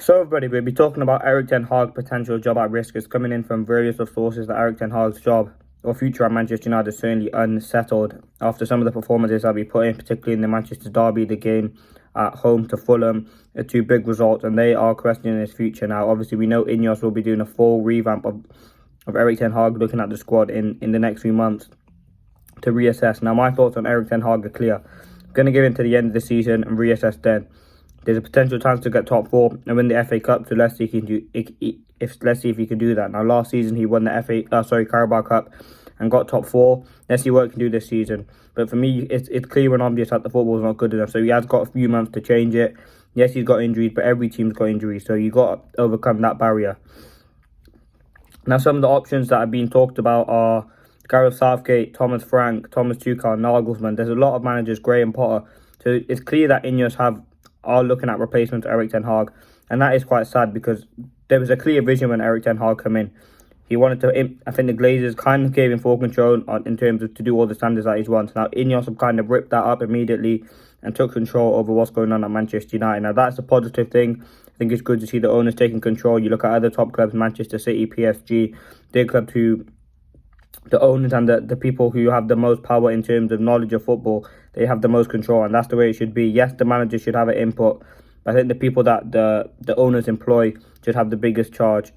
So everybody, we'll be talking about Erik Ten Hag's potential job at risk. It's coming in from various of sources that Erik Ten Hag's job or future at Manchester United is certainly unsettled after some of the performances that we put in, particularly in the Manchester derby, the game at home to Fulham, two big results, and they are questioning his future now. Obviously, we know Ineos will be doing a full revamp of Erik Ten Hag, looking at the squad in the next few months to reassess. Now, my thoughts on Erik Ten Hag are clear. I'm going to give in to the end of the season and reassess then. There's a potential chance to get top four and win the FA Cup. So let's see if he can do that. Now, last season he won the Carabao Cup and got top four. Let's see what he can do this season. But for me, it's clear and obvious that the football's not good enough. So he has got a few months to change it. Yes, he's got injuries, but every team's got injuries. So you got to overcome that barrier. Now, some of the options that are being talked about are Gareth Southgate, Thomas Frank, Thomas Tuchel, Nagelsmann. There's a lot of managers, Graham Potter. So it's clear that Ineos are looking at replacement to Erik Ten Hag, and that is quite sad because there was a clear vision when Erik Ten Hag came in. He wanted to, I think the Glazers kind of gave him full control in terms of to do all the standards that he wants. Now Ineos have kind of ripped that up immediately and took control over what's going on at Manchester United. Now that's a positive thing. I think it's good to see the owners taking control. You look at other top clubs, Manchester City, PSG, their clubs who the owners and the people who have the most power in terms of knowledge of football, they have the most control, and that's the way it should be. Yes, the manager should have an input, but I think the people that the owners employ should have the biggest charge.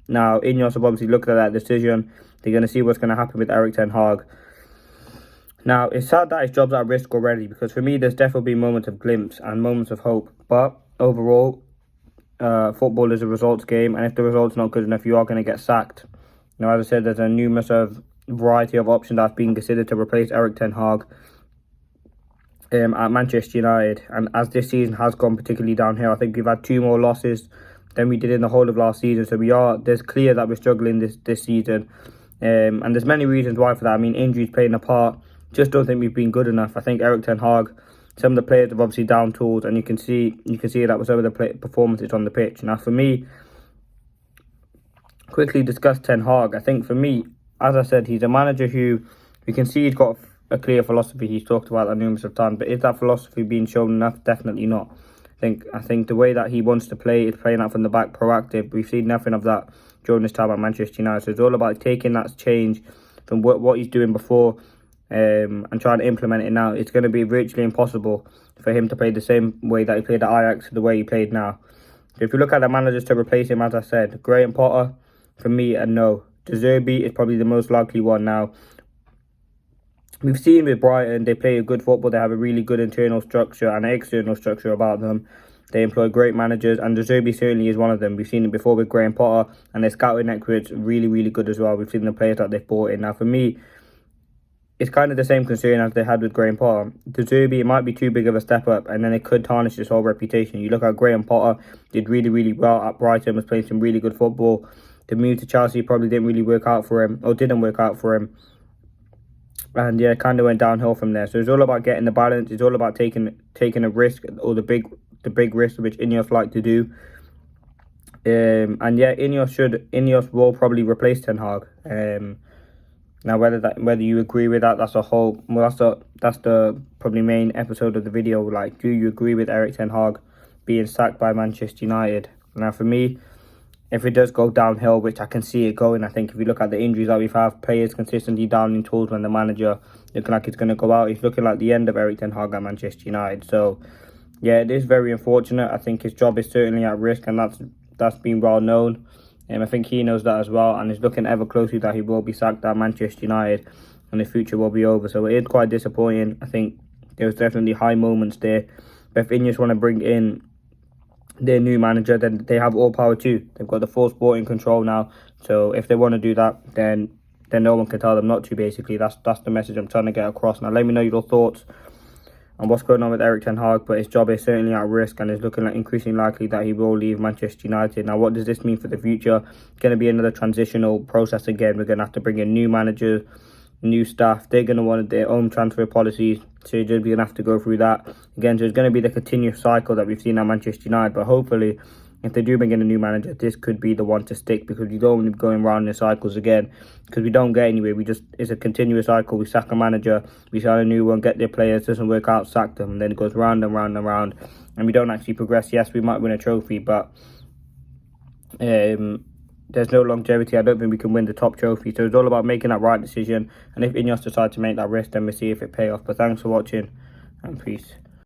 Now, Ineos have obviously looked at that decision. They're going to see what's going to happen with Erik Ten Hag. Now, it's sad that his job's at risk already, because for me, there's definitely been moments of glimpse and moments of hope. But overall, football is a results game, and if the result's not good enough, you are going to get sacked. Now, as I said, there's a numerous variety of options that's being considered to replace Erik Ten Hag at Manchester United. And as this season has gone particularly downhill, I think we've had 2 more losses than we did in the whole of last season. So there's clear that we're struggling this season. And there's many reasons why for that. I mean, injuries playing a part. Just don't think we've been good enough. I think Erik Ten Hag, some of the players have obviously down tools, and you can see that with some of the performances on the pitch. Now, for me, quickly discuss Ten Hag. I think for me, as I said, he's a manager who we can see he's got a clear philosophy. He's talked about that numerous of times, but is that philosophy being shown enough? Definitely not. I think the way that he wants to play is playing out from the back, proactive. We've seen nothing of that during his time at Manchester United. So it's all about taking that change from what he's doing before and trying to implement it now. It's going to be virtually impossible for him to play the same way that he played at Ajax to the way he played now. So if you look at the managers to replace him, as I said, Graham Potter, for me, a no. De Zerbi is probably the most likely one now. We've seen with Brighton, they play a good football. They have a really good internal structure and external structure about them. They employ great managers, and De Zerbi certainly is one of them. We've seen it before with Graham Potter, and their scouting network's really, really good as well. We've seen the players that they've brought in. Now, for me, it's kind of the same concern as they had with Graham Potter. De Zerbi, it might be too big of a step up, and then it could tarnish his whole reputation. You look at Graham Potter, did really, really well at Brighton, was playing some really good football. The move to Chelsea probably didn't really work out for him, or didn't work out for him. And yeah, kind of went downhill from there. So it's all about getting the balance. It's all about taking a risk, or the big risk which Ineos like to do. And yeah, Ineos will probably replace Ten Hag. Now whether you agree with that, that's the probably main episode of the video. Like, do you agree with Erik Ten Hag being sacked by Manchester United? Now, for me, if it does go downhill, which I can see it going, I think if you look at the injuries that we've had, players consistently down in tools when the manager looking like it's going to go out, it's looking like the end of Erik Ten Hag at Manchester United. So, yeah, it is very unfortunate. I think his job is certainly at risk, and that's been well known. I think he knows that as well, and is looking ever closely that he will be sacked at Manchester United, and his future will be over. So it is quite disappointing. I think there was definitely high moments there. But if Ineos want to bring in their new manager, then they have all power too. They've got the full sporting control now. So if they want to do that, then no one can tell them not to, basically. That's the message I'm trying to get across. Now, let me know your thoughts on what's going on with Erik Ten Hag, but his job is certainly at risk, and it's looking like increasingly likely that he will leave Manchester United. Now, what does this mean for the future? It's going to be another transitional process again. We're going to have to bring in new managers, new staff. They're going to want their own transfer policies, so you're just going to have to go through that again. So it's going to be the continuous cycle that we've seen at Manchester United, but hopefully, if they do bring in a new manager, this could be the one to stick, because we don't want to be going around in cycles again, because we don't get anywhere. It's a continuous cycle. We sack a manager, we sign a new one, get their players, doesn't work out, sack them, and then it goes round and round and round, and we don't actually progress. Yes, we might win a trophy, but there's no longevity. I don't think we can win the top trophy. So it's all about making that right decision. And if Ineos decide to make that risk, then we'll see if it pay off. But thanks for watching, and peace.